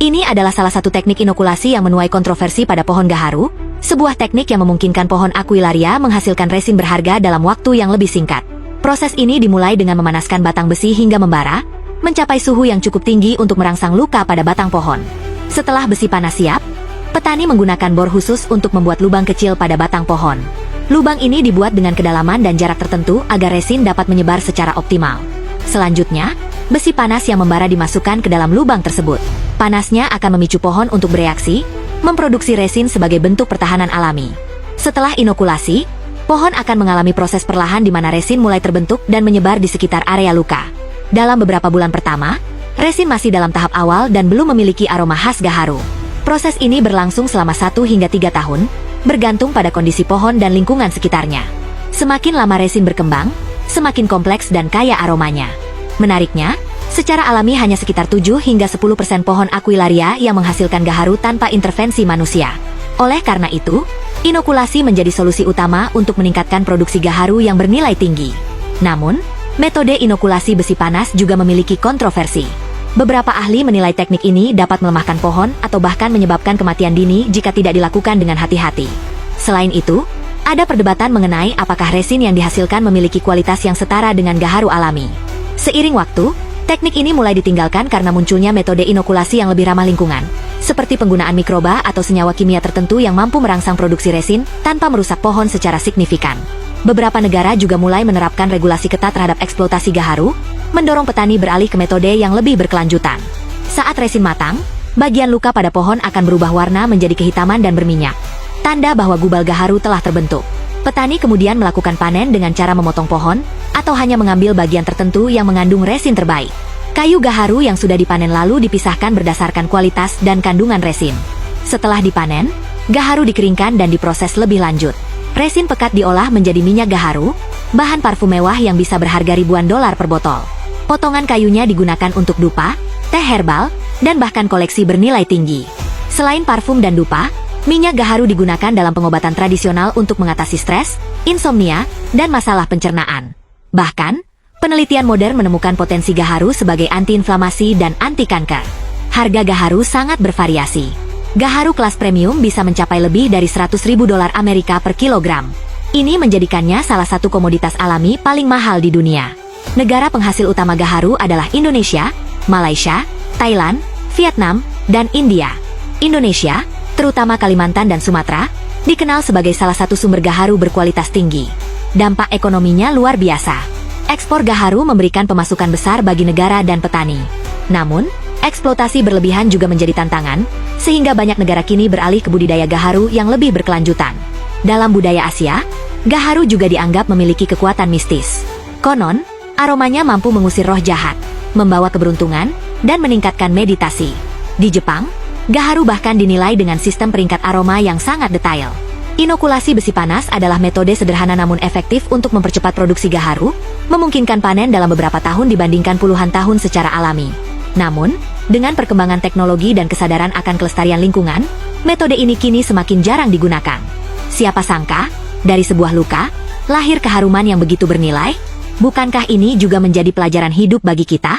Ini adalah salah satu teknik inokulasi yang menuai kontroversi pada pohon gaharu, sebuah teknik yang memungkinkan pohon Aquilaria menghasilkan resin berharga dalam waktu yang lebih singkat. Proses ini dimulai dengan memanaskan batang besi hingga membara, mencapai suhu yang cukup tinggi untuk merangsang luka pada batang pohon. Setelah besi panas siap, petani menggunakan bor khusus untuk membuat lubang kecil pada batang pohon. Lubang ini dibuat dengan kedalaman dan jarak tertentu agar resin dapat menyebar secara optimal. Selanjutnya, besi panas yang membara dimasukkan ke dalam lubang tersebut. Panasnya akan memicu pohon untuk bereaksi, memproduksi resin sebagai bentuk pertahanan alami. Setelah inokulasi, pohon akan mengalami proses perlahan di mana resin mulai terbentuk dan menyebar di sekitar area luka. Dalam beberapa bulan pertama, resin masih dalam tahap awal dan belum memiliki aroma khas gaharu. Proses ini berlangsung selama 1 hingga 3 tahun, bergantung pada kondisi pohon dan lingkungan sekitarnya. Semakin lama resin berkembang, semakin kompleks dan kaya aromanya. Menariknya, secara alami hanya sekitar 7 hingga 10% pohon Aquilaria yang menghasilkan gaharu tanpa intervensi manusia. Oleh karena itu, inokulasi menjadi solusi utama untuk meningkatkan produksi gaharu yang bernilai tinggi. Namun, metode inokulasi besi panas juga memiliki kontroversi. Beberapa ahli menilai teknik ini dapat melemahkan pohon atau bahkan menyebabkan kematian dini jika tidak dilakukan dengan hati-hati. Selain itu, ada perdebatan mengenai apakah resin yang dihasilkan memiliki kualitas yang setara dengan gaharu alami. Seiring waktu, teknik ini mulai ditinggalkan karena munculnya metode inokulasi yang lebih ramah lingkungan, seperti penggunaan mikroba atau senyawa kimia tertentu yang mampu merangsang produksi resin tanpa merusak pohon secara signifikan. Beberapa negara juga mulai menerapkan regulasi ketat terhadap eksploitasi gaharu, mendorong petani beralih ke metode yang lebih berkelanjutan. Saat resin matang, bagian luka pada pohon akan berubah warna menjadi kehitaman dan berminyak, tanda bahwa gubal gaharu telah terbentuk. Petani kemudian melakukan panen dengan cara memotong pohon, atau hanya mengambil bagian tertentu yang mengandung resin terbaik. Kayu gaharu yang sudah dipanen lalu dipisahkan berdasarkan kualitas dan kandungan resin. Setelah dipanen, gaharu dikeringkan dan diproses lebih lanjut. Resin pekat diolah menjadi minyak gaharu, bahan parfum mewah yang bisa berharga ribuan dolar per botol. Potongan kayunya digunakan untuk dupa, teh herbal, dan bahkan koleksi bernilai tinggi. Selain parfum dan dupa, minyak gaharu digunakan dalam pengobatan tradisional untuk mengatasi stres, insomnia, dan masalah pencernaan. Bahkan, penelitian modern menemukan potensi gaharu sebagai antiinflamasi dan anti kanker. Harga gaharu sangat bervariasi. Gaharu kelas premium bisa mencapai lebih dari 100.000 dolar Amerika per kilogram. Ini menjadikannya salah satu komoditas alami paling mahal di dunia. Negara penghasil utama gaharu adalah Indonesia, Malaysia, Thailand, Vietnam, dan India. Indonesia, terutama Kalimantan dan Sumatera, dikenal sebagai salah satu sumber gaharu berkualitas tinggi. Dampak ekonominya luar biasa. Ekspor gaharu memberikan pemasukan besar bagi negara dan petani. Namun, eksploitasi berlebihan juga menjadi tantangan, sehingga banyak negara kini beralih ke budidaya gaharu yang lebih berkelanjutan. Dalam budaya Asia, gaharu juga dianggap memiliki kekuatan mistis. Konon, aromanya mampu mengusir roh jahat, membawa keberuntungan, dan meningkatkan meditasi. Di Jepang, gaharu bahkan dinilai dengan sistem peringkat aroma yang sangat detail. Inokulasi besi panas adalah metode sederhana namun efektif untuk mempercepat produksi gaharu, memungkinkan panen dalam beberapa tahun dibandingkan puluhan tahun secara alami. Namun, dengan perkembangan teknologi dan kesadaran akan kelestarian lingkungan, metode ini kini semakin jarang digunakan. Siapa sangka, dari sebuah luka, lahir keharuman yang begitu bernilai? Bukankah ini juga menjadi pelajaran hidup bagi kita?